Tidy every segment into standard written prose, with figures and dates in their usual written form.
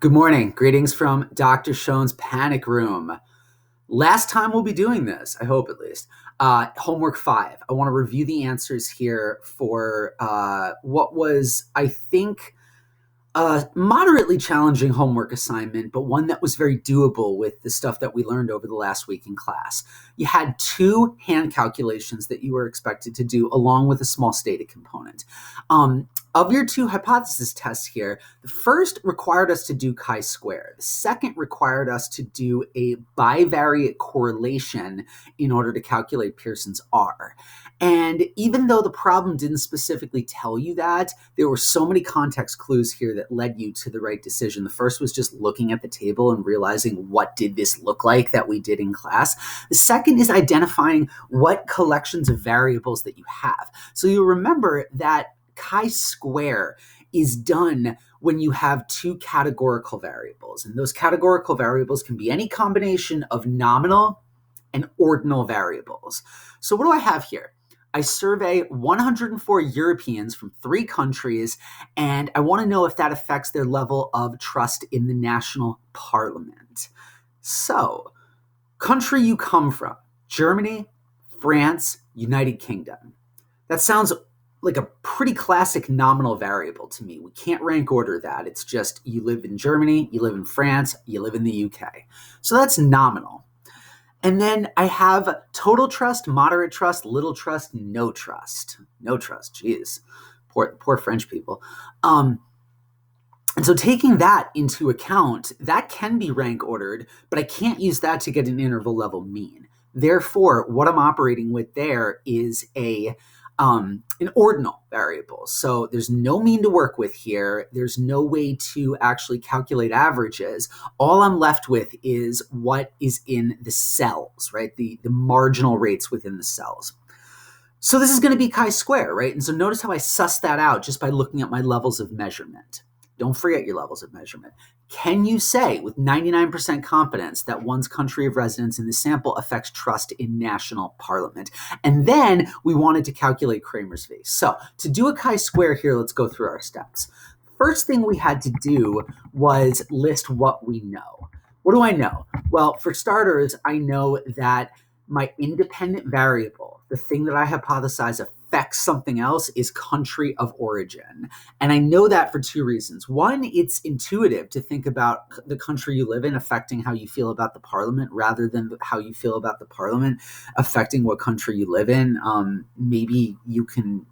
Good morning. Greetings from Dr. Schoen's Panic Room. Last time we'll be doing this, I hope at least. Homework 5. I want to review the answers here for what was, I think, a moderately challenging homework assignment, but one that was very doable with the stuff that we learned over the last week in class. You had 2 hand calculations that you were expected to do along with a small stated component. Of your 2 hypothesis tests here, the first required us to do chi-square. The second required us to do a bivariate correlation in order to calculate Pearson's R. And even though the problem didn't specifically tell you that, there were so many context clues here that led you to the right decision. The first was just looking at the table and realizing what did this look like that we did in class. The second is identifying what collections of variables that you have. So you'll remember that chi-square is done when you have 2 categorical variables. And those categorical variables can be any combination of nominal and ordinal variables. So what do I have here? I survey 104 Europeans from 3 countries, and I want to know if that affects their level of trust in the national parliament. So, country you come from: Germany, France, United Kingdom. That sounds like a pretty classic nominal variable to me. We can't rank order that. It's just you live in Germany, you live in France, you live in the UK. So that's nominal. And then I have total trust, moderate trust, little trust, no trust. No trust, geez. Poor French people. And so taking that into account, that can be rank ordered, but I can't use that to get an interval level mean. Therefore, what I'm operating with there is an ordinal variable. So there's no mean to work with here. There's no way to actually calculate averages. All I'm left with is what is in the cells, right? The marginal rates within the cells. So this is going to be chi-square, right? And so notice how I suss that out just by looking at my levels of measurement. Don't forget your levels of measurement. Can you say with 99% confidence that one's country of residence in the sample affects trust in national parliament? And then we wanted to calculate Cramer's V. So to do a chi-square here, let's go through our steps. First thing we had to do was list what we know. What do I know? Well, for starters, I know that my independent variable, the thing that I hypothesize affects something else, is country of origin. And I know that for 2 reasons. One, it's intuitive to think about the country you live in affecting how you feel about the parliament rather than how you feel about the parliament affecting what country you live in. Maybe you can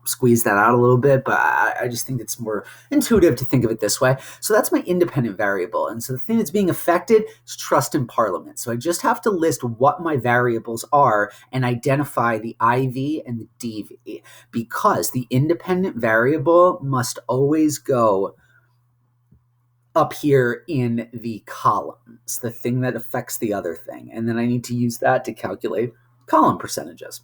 squeeze that out a little bit, but I just think it's more intuitive to think of it this way. So that's my independent variable. And so the thing that's being affected is trust in parliament. So I just have to list what my variables are and identify the IV and the DV, because the independent variable must always go up here in the columns, the thing that affects the other thing. And then I need to use that to calculate column percentages.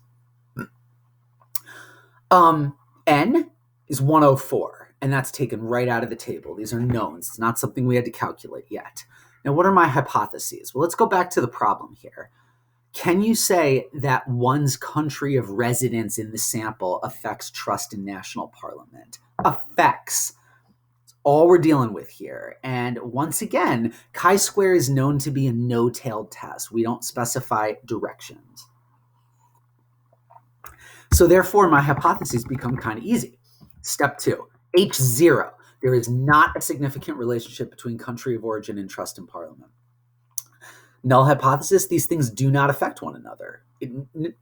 N is 104, and that's taken right out of the table. These are knowns. It's not something we had to calculate yet. Now, what are my hypotheses? Well, let's go back to the problem here. Can you say that one's country of residence in the sample affects trust in national parliament? Affects. That's all we're dealing with here. And once again, chi-square is known to be a no-tailed test. We don't specify directions. So therefore, my hypotheses become kind of easy. Step 2, H0. There is not a significant relationship between country of origin and trust in parliament. Null hypothesis, these things do not affect one another.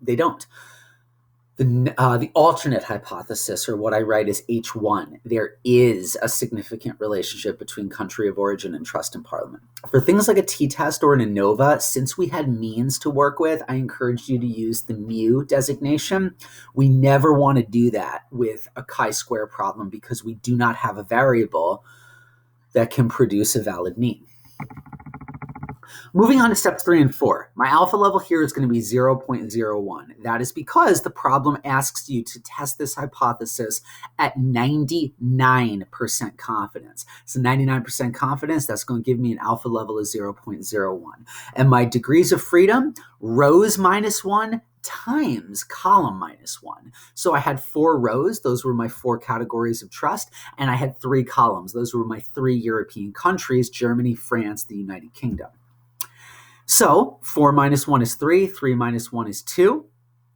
They don't. The alternate hypothesis, or what I write as H1, there is a significant relationship between country of origin and trust in parliament. For things like a t-test or an ANOVA, since we had means to work with, I encouraged you to use the mu designation. We never want to do that with a chi-square problem because we do not have a variable that can produce a valid mean. Moving on to steps 3 and 4, my alpha level here is going to be 0.01. That is because the problem asks you to test this hypothesis at 99% confidence. So 99% confidence, that's going to give me an alpha level of 0.01. And my degrees of freedom, rows -1, times column -1. So I had 4 rows. Those were my 4 categories of trust. And I had 3 columns. Those were my 3 European countries: Germany, France, the United Kingdom. So 4 minus 1 is 3. 3 minus 1 is 2.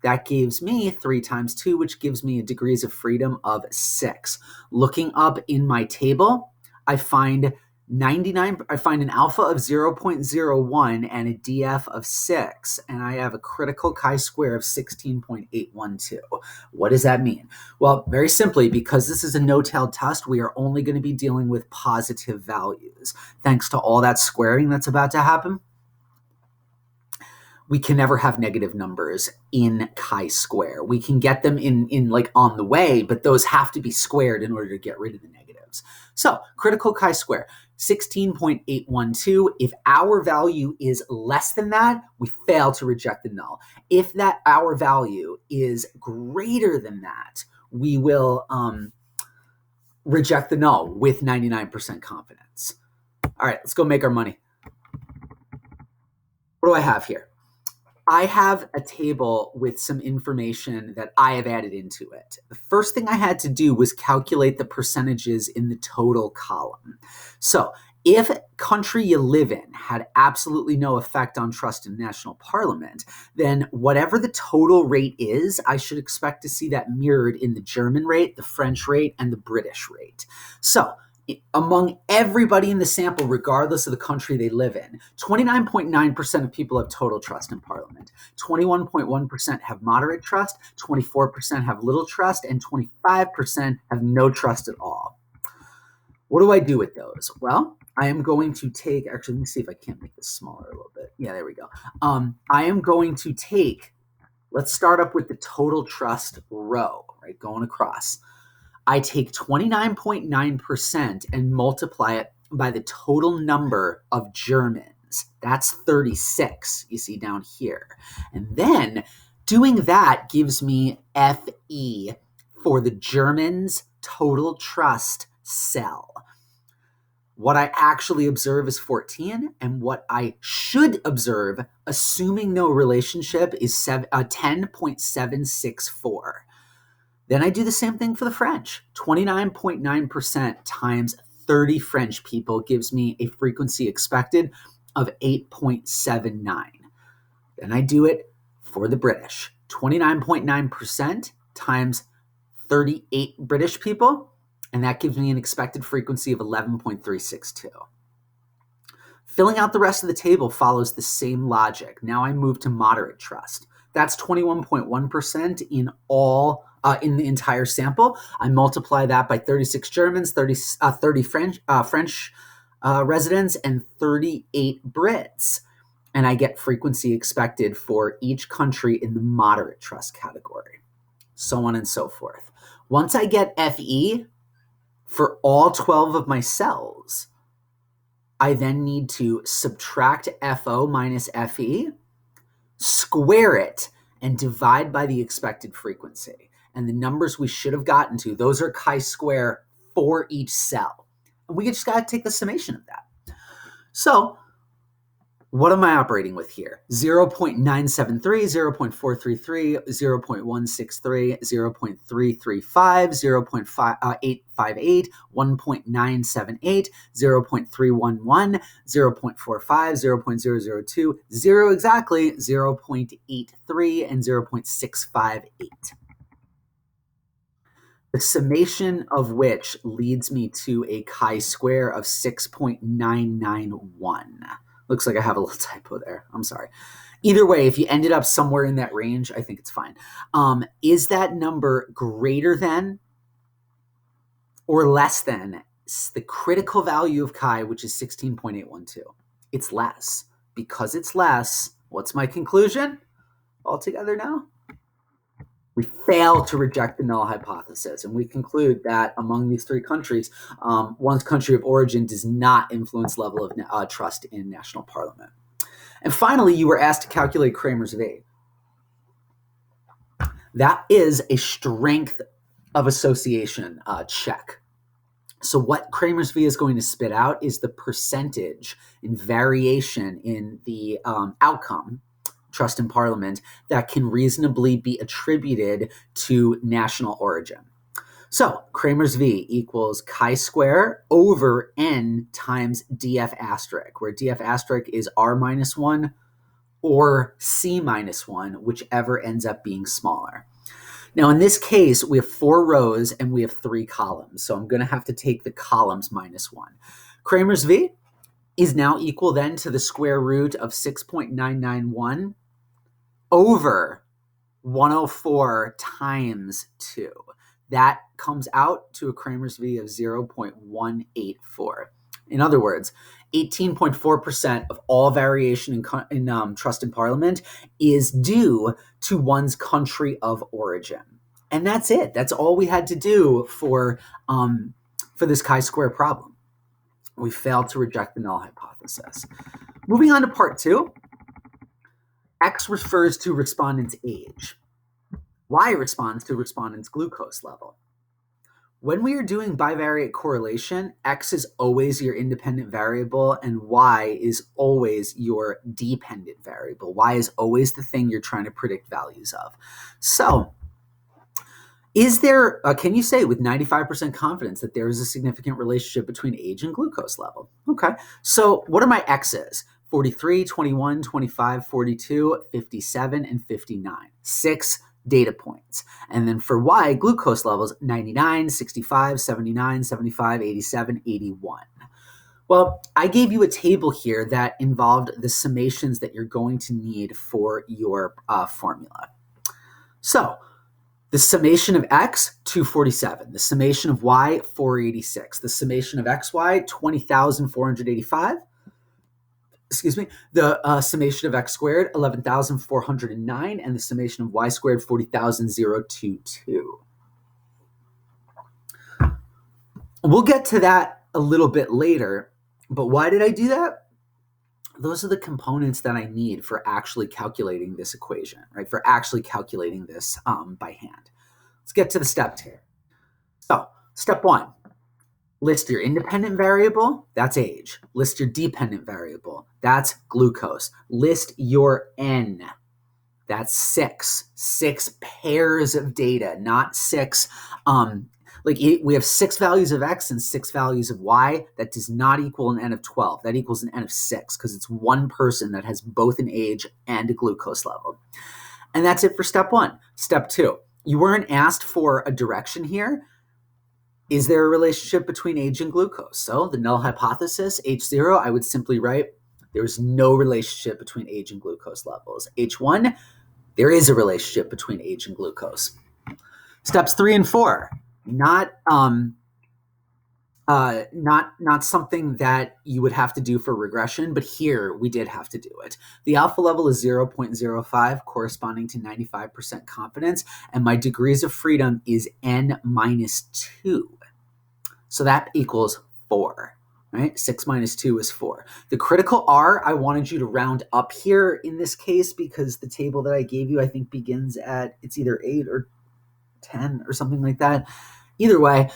That gives me 3 times 2, which gives me a degrees of freedom of 6. Looking up in my table, I find an alpha of 0.01 and a DF of 6, and I have a critical chi-square of 16.812. What does that mean? Well, very simply, because this is a no-tailed test, we are only going to be dealing with positive values. Thanks to all that squaring that's about to happen, we can never have negative numbers in chi-square. We can get them in like on the way, but those have to be squared in order to get rid of the negatives. So critical chi-square, 16.812. If our value is less than that, we fail to reject the null. If that our value is greater than that, we will reject the null with 99% confidence. All right, let's go make our money. What do I have here? I have a table with some information that I have added into it. The first thing I had to do was calculate the percentages in the total column. So if country you live in had absolutely no effect on trust in national parliament, then whatever the total rate is, I should expect to see that mirrored in the German rate, the French rate, and the British rate. So among everybody in the sample, regardless of the country they live in, 29.9% of people have total trust in Parliament, 21.1% have moderate trust, 24% have little trust, and 25% have no trust at all. What do I do with those? Well, I am going to take, actually, let me see if I can't make this smaller a little bit. Yeah, there we go. I am going to take, let's start up with the total trust row, right, going across. I take 29.9% and multiply it by the total number of Germans. That's 36, you see down here. And then doing that gives me FE for the Germans' total trust cell. What I actually observe is 14, and what I should observe, assuming no relationship, is 10.764. Then I do the same thing for the French. 29.9% times 30 French people gives me a frequency expected of 8.79. Then I do it for the British. 29.9% times 38 British people, and that gives me an expected frequency of 11.362. Filling out the rest of the table follows the same logic. Now I move to moderate trust. That's 21.1% in all in the entire sample. I multiply that by 36 Germans, 30 French residents, and 38 Brits. And I get frequency expected for each country in the moderate trust category, so on and so forth. Once I get FE for all 12 of my cells, I then need to subtract FO minus FE, square it, and divide by the expected frequency. And the numbers we should have gotten to, those are chi-square for each cell. And we just got to take the summation of that. So what am I operating with here? 0.973, 0.433, 0.163, 0.335, 0.858, 1.978, 0.311, 0.45, 0.002, 0 exactly, 0.83, and 0.658. The summation of which leads me to a chi-square of 6.991. Looks like I have a little typo there. I'm sorry. Either way, if you ended up somewhere in that range, I think it's fine. Is that number greater than or less than the critical value of chi, which is 16.812? It's less. Because it's less, what's my conclusion altogether now? We fail to reject the null hypothesis, and we conclude that among these 3 countries, one's country of origin does not influence level of trust in national parliament. And finally, you were asked to calculate Kramer's V. That is a strength of association check. So what Kramer's V is going to spit out is the percentage in variation in the outcome, trust in parliament that can reasonably be attributed to national origin. So Cramer's V equals chi-square over n times df asterisk, where df asterisk is r minus 1 or c minus 1, whichever ends up being smaller. Now, in this case, we have 4 rows and we have 3 columns. So I'm going to have to take the columns minus 1. Cramer's V is now equal then to the square root of 6.991 over 104 times 2. That comes out to a Cramer's V of 0.184. In other words, 18.4% of all variation in trust in parliament is due to one's country of origin. And that's it. That's all we had to do for this chi-square problem. We failed to reject the null hypothesis. Moving on to part 2. X refers to respondent's age. Y responds to respondent's glucose level. When we are doing bivariate correlation, X is always your independent variable and Y is always your dependent variable. Y is always the thing you're trying to predict values of. So, is there, can you say with 95% confidence that there is a significant relationship between age and glucose level? Okay, so what are my X's? 43, 21, 25, 42, 57, and 59. 6 data points. And then for Y, glucose levels 99, 65, 79, 75, 87, 81. Well, I gave you a table here that involved the summations that you're going to need for your formula. So the summation of X, 247. The summation of Y, 486. The summation of XY, 20,485. Excuse me, the summation of X squared, 11,409, and the summation of Y squared, 40,022. We'll get to that a little bit later, but why did I do that? Those are the components that I need for actually calculating this equation, right? For actually calculating this by hand. Let's get to the steps here. So, step 1. List your independent variable, that's age. List your dependent variable, that's glucose. List your N, that's 6. 6 pairs of data, not 6. We have 6 values of X and 6 values of Y. That does not equal an N of 12. That equals an N of 6 because it's one person that has both an age and a glucose level. And that's it for step 1. Step 2, you weren't asked for a direction here. Is there a relationship between age and glucose? So the null hypothesis, H0, I would simply write, there is no relationship between age and glucose levels. H1, there is a relationship between age and glucose. Steps 3 and 4, not something that you would have to do for regression, but here we did have to do it. The alpha level is 0.05, corresponding to 95% confidence, and my degrees of freedom is n minus 2. So that equals 4, right? 6 minus 2 is 4. The critical R, I wanted you to round up here in this case because the table that I gave you, I think, begins at, it's either 8 or 10 or something like that. Either way,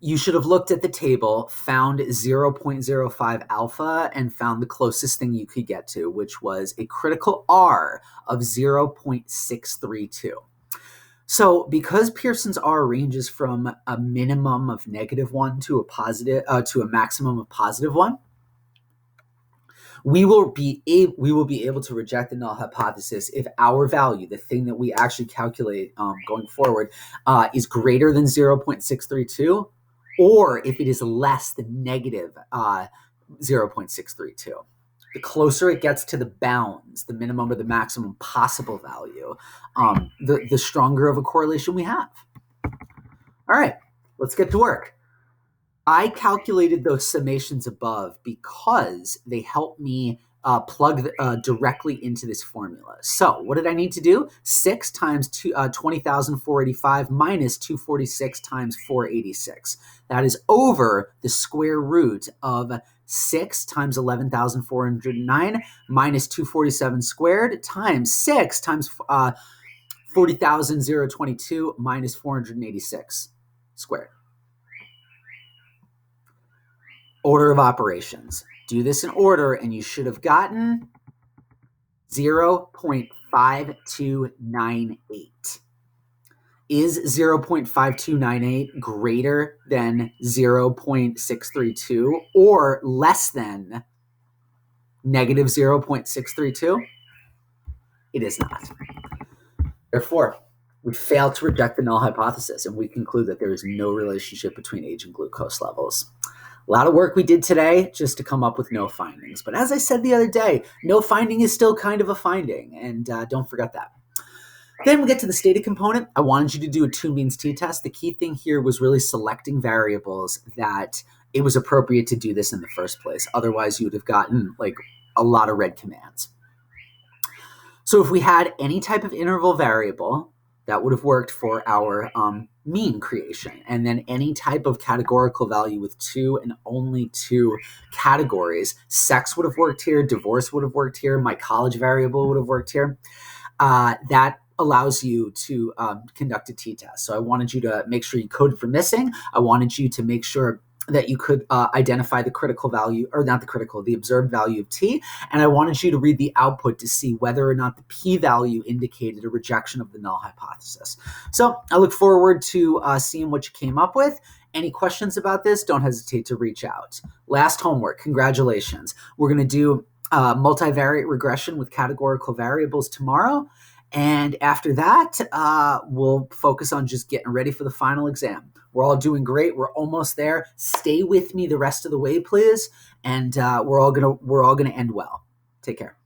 you should have looked at the table, found 0.05 alpha, and found the closest thing you could get to, which was a critical R of 0.632. So because Pearson's R ranges from a minimum of -1 to a maximum of +1, we will be able to reject the null hypothesis if our value, the thing that we actually calculate going forward, is greater than 0.632, or if it is less than negative 0.632. The closer it gets to the bounds, the minimum or the maximum possible value, the stronger of a correlation we have. All right, let's get to work. I calculated those summations above because they help me plug directly into this formula. So what did I need to do? 6 times 20,485 minus 246 times 486. That is over the square root of 6 times 11,409 minus 247 squared times 6 times 40,022 minus 486 squared. Order of operations. Do this in order and you should have gotten 0.5298. Is 0.5298 greater than 0.632 or less than negative 0.632? It is not. Therefore, we fail to reject the null hypothesis, and we conclude that there is no relationship between age and glucose levels. A lot of work we did today just to come up with no findings. But as I said the other day, no finding is still kind of a finding, and don't forget that. Then we get to the stated component. I wanted you to do a 2 means t-test. The key thing here was really selecting variables that it was appropriate to do this in the first place. Otherwise, you would have gotten like a lot of red commands. So if we had any type of interval variable, that would have worked for our mean creation. And then any type of categorical value with 2 and only 2 categories. Sex would have worked here. Divorce would have worked here. My college variable would have worked here. That allows you to conduct a t-test. So I wanted you to make sure you coded for missing. I wanted you to make sure that you could identify the critical value, or not the critical, the observed value of t. And I wanted you to read the output to see whether or not the p-value indicated a rejection of the null hypothesis. So I look forward to seeing what you came up with. Any questions about this, don't hesitate to reach out. Last homework, congratulations. We're going to do multivariate regression with categorical variables tomorrow. And after that, we'll focus on just getting ready for the final exam. We're all doing great. We're almost there. Stay with me the rest of the way, please. And we're all gonna end well. Take care.